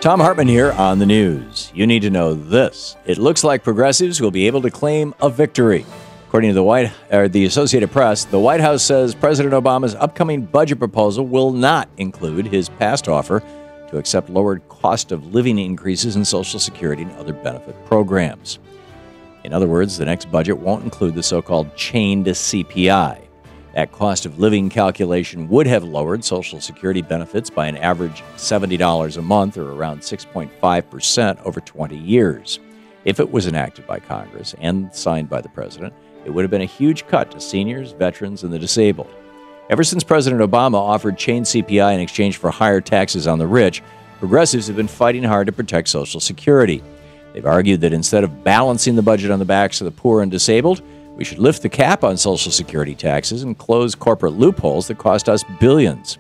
Thom Hartmann here on the news. You need to know this. It looks like progressives will be able to claim a victory. According to the Associated Press, the White House says President Obama's upcoming budget proposal will not include his past offer to accept lowered cost of living increases in Social Security and other benefit programs. In other words, the next budget won't include the so-called chained CPI. That cost of living calculation would have lowered Social Security benefits by an average $70 a month, or around 6.5% over 20 years. If it was enacted by Congress and signed by the president, it would have been a huge cut to seniors, veterans, and the disabled. Ever since President Obama offered chained CPI in exchange for higher taxes on the rich, progressives have been fighting hard to protect Social Security. They've argued that instead of balancing the budget on the backs of the poor and disabled, we should lift the cap on Social Security taxes and close corporate loopholes that cost us billions.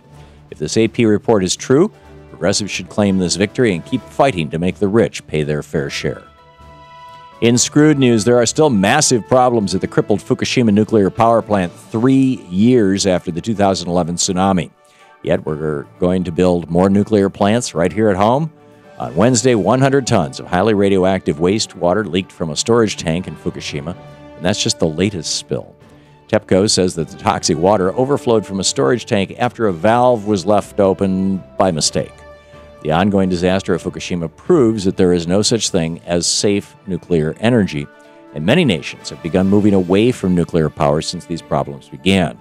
If this AP report is true, progressives should claim this victory and keep fighting to make the rich pay their fair share. In screwed news, there are still massive problems at the crippled Fukushima nuclear power plant 3 years after the 2011 tsunami. Yet we're going to build more nuclear plants right here at home. On Wednesday, 100 tons of highly radioactive wastewater leaked from a storage tank in Fukushima. And that's just the latest spill. TEPCO says that the toxic water overflowed from a storage tank after a valve was left open by mistake. The ongoing disaster at Fukushima proves that there is no such thing as safe nuclear energy, and many nations have begun moving away from nuclear power since these problems began.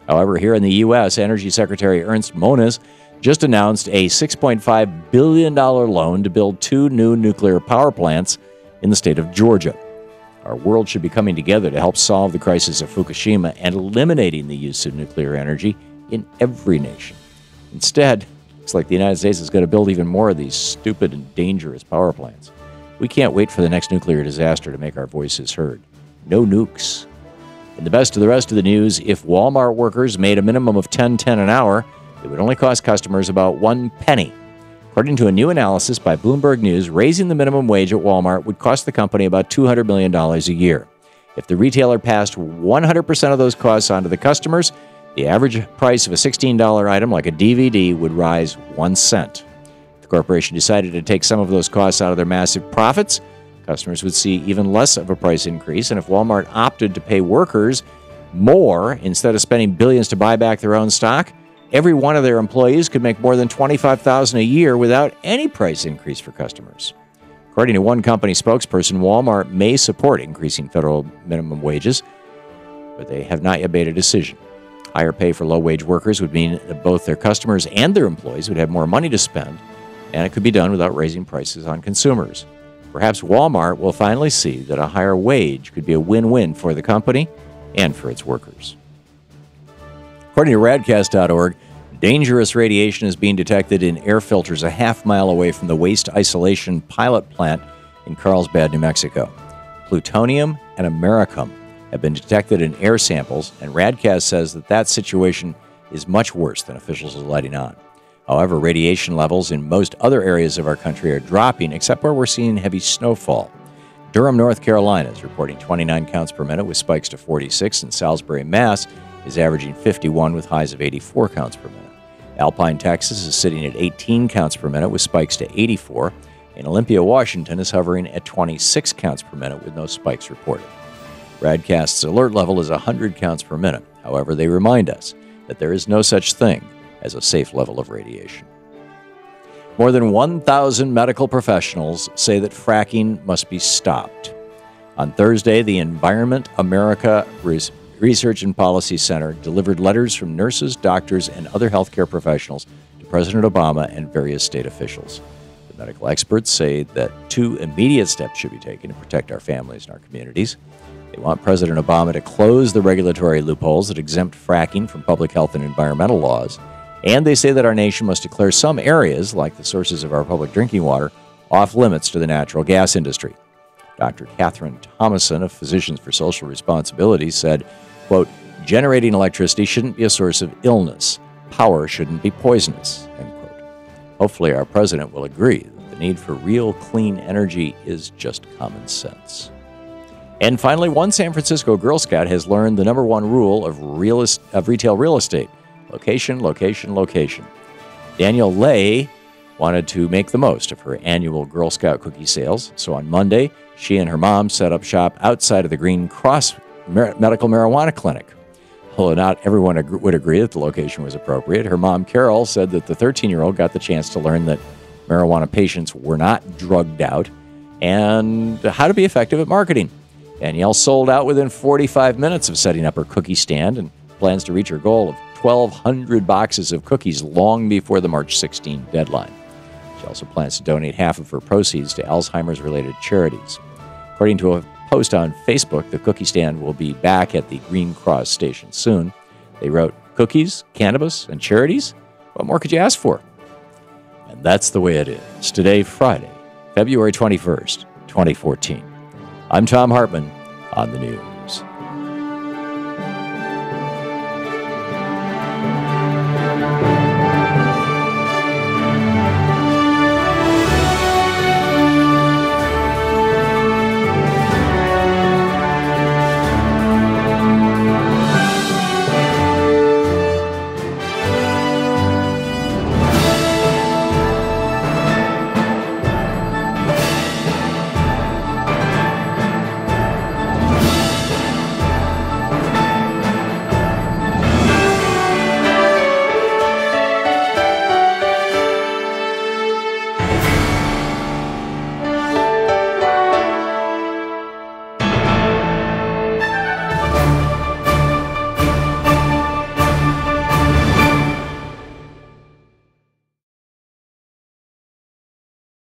However, here in the U.S., Energy Secretary Ernst Moniz just announced a $6.5 billion loan to build 2 new nuclear power plants in the state of Georgia. Our world should be coming together to help solve the crisis of Fukushima and eliminating the use of nuclear energy in every nation. Instead, it's like the United States is going to build even more of these stupid and dangerous power plants. We can't wait for the next nuclear disaster to make our voices heard. No nukes. And the best of the rest of the news, if Walmart workers made a minimum of $10.10 an hour, it would only cost customers about 1 penny. According to a new analysis by Bloomberg News, raising the minimum wage at Walmart would cost the company about $200 million a year. If the retailer passed 100% of those costs on to the customers, the average price of a $16 item like a DVD would rise 1 cent. If the corporation decided to take some of those costs out of their massive profits, customers would see even less of a price increase. And if Walmart opted to pay workers more instead of spending billions to buy back their own stock, every one of their employees could make more than $25,000 a year without any price increase for customers. According to one company spokesperson, Walmart may support increasing federal minimum wages, but they have not yet made a decision. Higher pay for low-wage workers would mean that both their customers and their employees would have more money to spend, and it could be done without raising prices on consumers. Perhaps Walmart will finally see that a higher wage could be a win-win for the company and for its workers. According to radcast.org, dangerous radiation is being detected in air filters a half-mile away from the waste isolation pilot plant in Carlsbad, New Mexico. Plutonium and americium have been detected in air samples, and Radcast says that situation is much worse than officials are letting on. However, radiation levels in most other areas of our country are dropping, except where we're seeing heavy snowfall. Durham, North Carolina is reporting 29 counts per minute with spikes to 46, and Salisbury, Mass. is averaging 51 with highs of 84 counts per minute. Alpine, Texas is sitting at 18 counts per minute with spikes to 84, and Olympia, Washington is hovering at 26 counts per minute with no spikes reported. Radcast's alert level is 100 counts per minute. However, they remind us that there is no such thing as a safe level of radiation. More than 1,000 medical professionals say that fracking must be stopped. On Thursday, the Environment America Research and Policy Center delivered letters from nurses, doctors, and other healthcare professionals to President Obama and various state officials. The medical experts say that 2 immediate steps should be taken to protect our families and our communities. They want President Obama to close the regulatory loopholes that exempt fracking from public health and environmental laws. And they say that our nation must declare some areas, like the sources of our public drinking water, off limits to the natural gas industry. Dr. Catherine Thomason of Physicians for Social Responsibility said, quote, "Generating electricity shouldn't be a source of illness. Power shouldn't be poisonous," end quote. Hopefully our president will agree that the need for real clean energy is just common sense. And finally, one San Francisco Girl Scout has learned the #1 rule of retail real estate: location, location, location. Daniel Lay wanted to make the most of her annual Girl Scout cookie sales. So on Monday, she and her mom set up shop outside of the Green Cross Medical Marijuana Clinic. Although not everyone would agree that the location was appropriate, her mom, Carol, said that the 13-year-old got the chance to learn that marijuana patients were not drugged out and how to be effective at marketing. Danielle sold out within 45 minutes of setting up her cookie stand and plans to reach her goal of 1,200 boxes of cookies long before the March 16 deadline. She also plans to donate half of her proceeds to Alzheimer's-related charities. According to a post on Facebook, the cookie stand will be back at the Green Cross station soon. They wrote, "Cookies, cannabis, and charities? What more could you ask for?" And that's the way it is. Today, Friday, February 21st, 2014. I'm Thom Hartmann on the news.